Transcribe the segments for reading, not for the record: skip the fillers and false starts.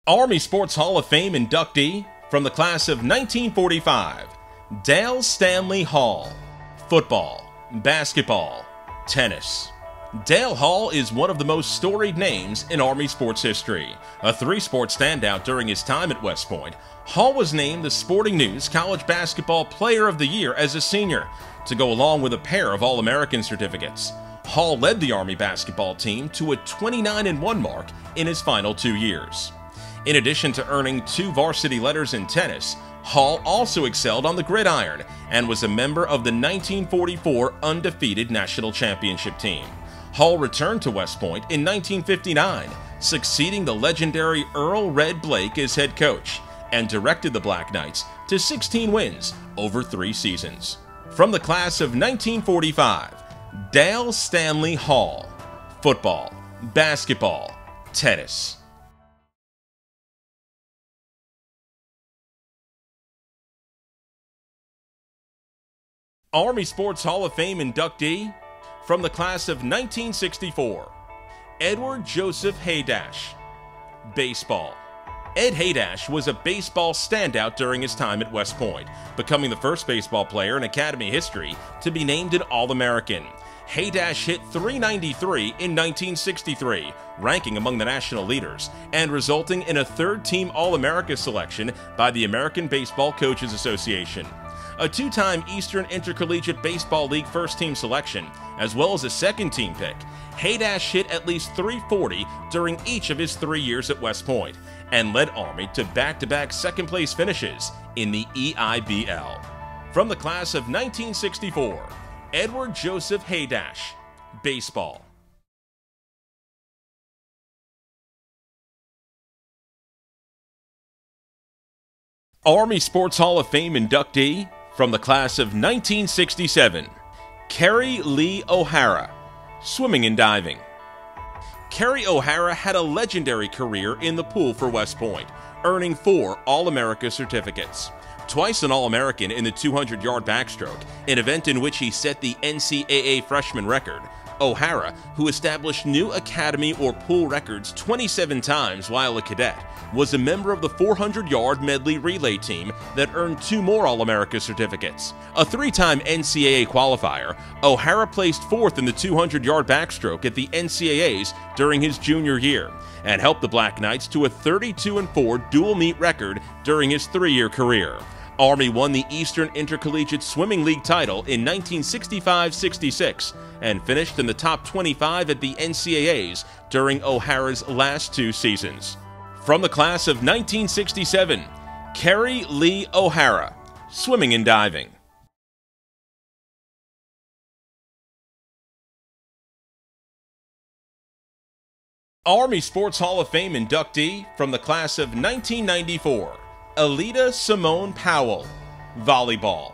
Army Sports Hall of Fame inductee from the class of 1945, Dale Stanley Hall. Football, basketball, tennis. Dale Hall is one of the most storied names in Army sports history. A three-sport standout during his time at West Point, Hall was named the Sporting News College Basketball Player of the Year as a senior, to go along with a pair of All-American certificates. Hall led the Army basketball team to a 29-1 mark in his final 2 years. In addition to earning 2 varsity letters in tennis, Hall also excelled on the gridiron and was a member of the 1944 undefeated national championship team. Hall returned to West Point in 1959, succeeding the legendary Earl "Red" Blake as head coach, and directed the Black Knights to 16 wins over 3 seasons. From the class of 1945, Dale Stanley Hall. Football, basketball, tennis. Army Sports Hall of Fame inductee from the class of 1964, Edward Joseph Haydash. Baseball. Ed Haydash was a baseball standout during his time at West Point, becoming the first baseball player in Academy history to be named an All-American. Haydash hit .393 in 1963, ranking among the national leaders, and resulting in a third-team All-America selection by the American Baseball Coaches Association. A 2-time Eastern Intercollegiate Baseball League first-team selection, as well as a second-team pick, Haydash hit at least .340 during each of his 3 years at West Point, and led Army to back-to-back second-place finishes in the EIBL. From the class of 1964, Edward Joseph Haydash. Baseball. Army Sports Hall of Fame inductee from the class of 1967, KERRY Lee O'Hara. Swimming and diving. KERRY O'Hara had a legendary career in the pool for West Point, earning 4 All-America certificates. Twice an All-American in the 200-yard backstroke, an event in which he set the NCAA freshman record. O'Hara, who established new academy or pool records 27 times while a cadet, was a member of the 400-yard medley relay team that earned 2 more All-America certificates. A 3-time NCAA qualifier, O'Hara placed 4th in the 200-yard backstroke at the NCAAs during his junior year, and helped the Black Knights to a 32-4 dual meet record during his 3-year career. Army won the Eastern Intercollegiate Swimming League title in 1965-66 and finished in the top 25 at the NCAAs during O'Hara's last 2 seasons. From the class of 1967, KERRY Lee O'Hara. Swimming and diving. Army Sports Hall of Fame inductee from the class of 1994, ELITA Simone Powell. Volleyball.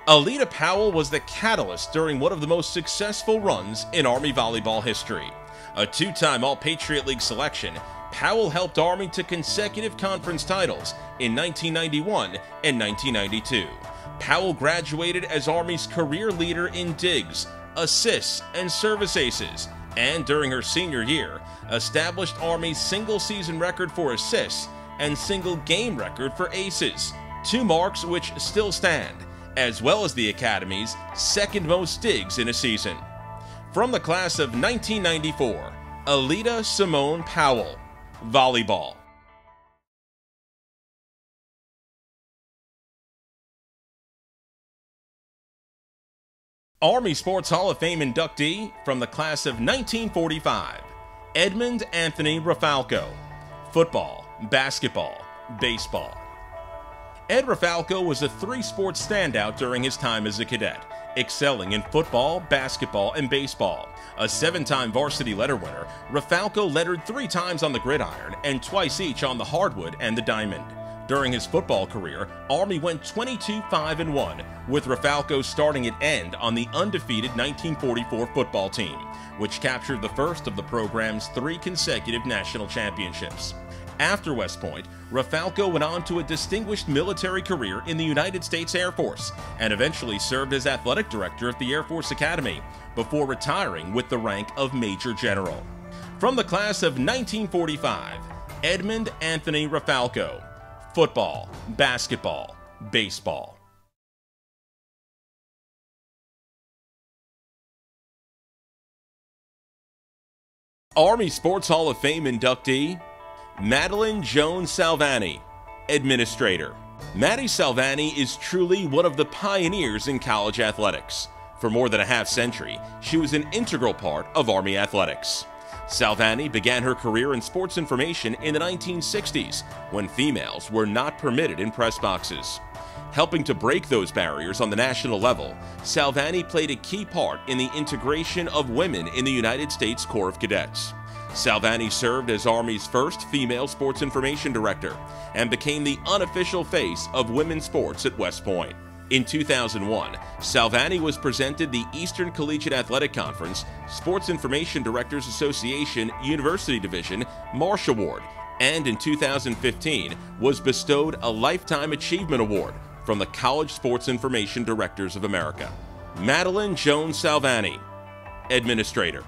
ELITA Powell was the catalyst during one of the most successful runs in Army volleyball history. A 2-time All-Patriot League selection, Powell helped Army to consecutive conference titles in 1991 and 1992. Powell graduated as Army's career leader in digs, assists, and service aces, and during her senior year, established Army's single-season record for assists and single-game record for aces, 2 marks which still stand, as well as the Academy's second most digs in a season. From the class of 1994, ELITA Simone Powell. Volleyball. Army Sports Hall of Fame inductee from the class of 1945, Edmund Anthony Rafalco. Football, basketball, baseball. Ed Rafalco was a 3-sport standout during his time as a cadet, excelling in football, basketball, and baseball. A 7-time varsity letter winner, Rafalco lettered 3 times on the gridiron and twice each on the hardwood and the diamond. During his football career, Army went 22-5-1, with Rafalco starting at end on the undefeated 1944 football team, which captured the first of the program's 3 consecutive national championships. After West Point, Rafalco went on to a distinguished military career in the United States Air Force and eventually served as athletic director at the Air Force Academy before retiring with the rank of Major General. From the class of 1945, Edmund Anthony Rafalco. Football, basketball, baseball. Army Sports Hall of Fame inductee, Madeline Joan Salvani, Administrator. Maddie Salvani is truly one of the pioneers in college athletics. For more than a half-century, she was an integral part of Army athletics. Salvani began her career in sports information in the 1960s, when females were not permitted in press boxes. Helping to break those barriers on the national level, Salvani played a key part in the integration of women in the United States Corps of Cadets. Salvani served as Army's first female sports information director and became the unofficial face of women's sports at West Point. In 2001, Salvani was presented the Eastern Collegiate Athletic Conference Sports Information Directors Association University Division Marsh Award, and in 2015 was bestowed a Lifetime Achievement Award from the College Sports Information Directors of America. Madeline Joan Salvani, Administrator.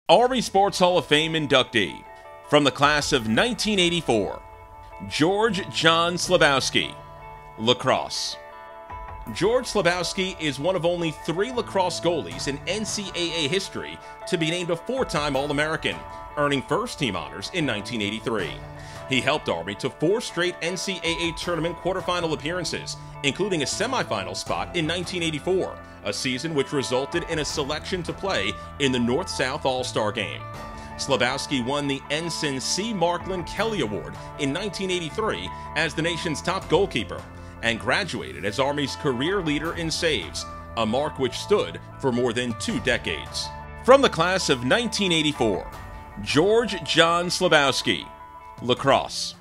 Army Sports Hall of Fame inductee from the class of 1984, George John Slabowski, Lacrosse. George Slabowski is one of only 3 lacrosse goalies in NCAA history to be named a 4-time All-American, earning first-team honors in 1983. He helped Army to 4 straight NCAA tournament quarterfinal appearances, including a semifinal spot in 1984, a season which resulted in a selection to play in the North-South All-Star Game. Slabowski won the Ensign C. Markland Kelly Award in 1983 as the nation's top goalkeeper, and graduated as Army's career leader in saves, a mark which stood for more than 2 decades. From the class of 1984, George John Slabowski, Lacrosse.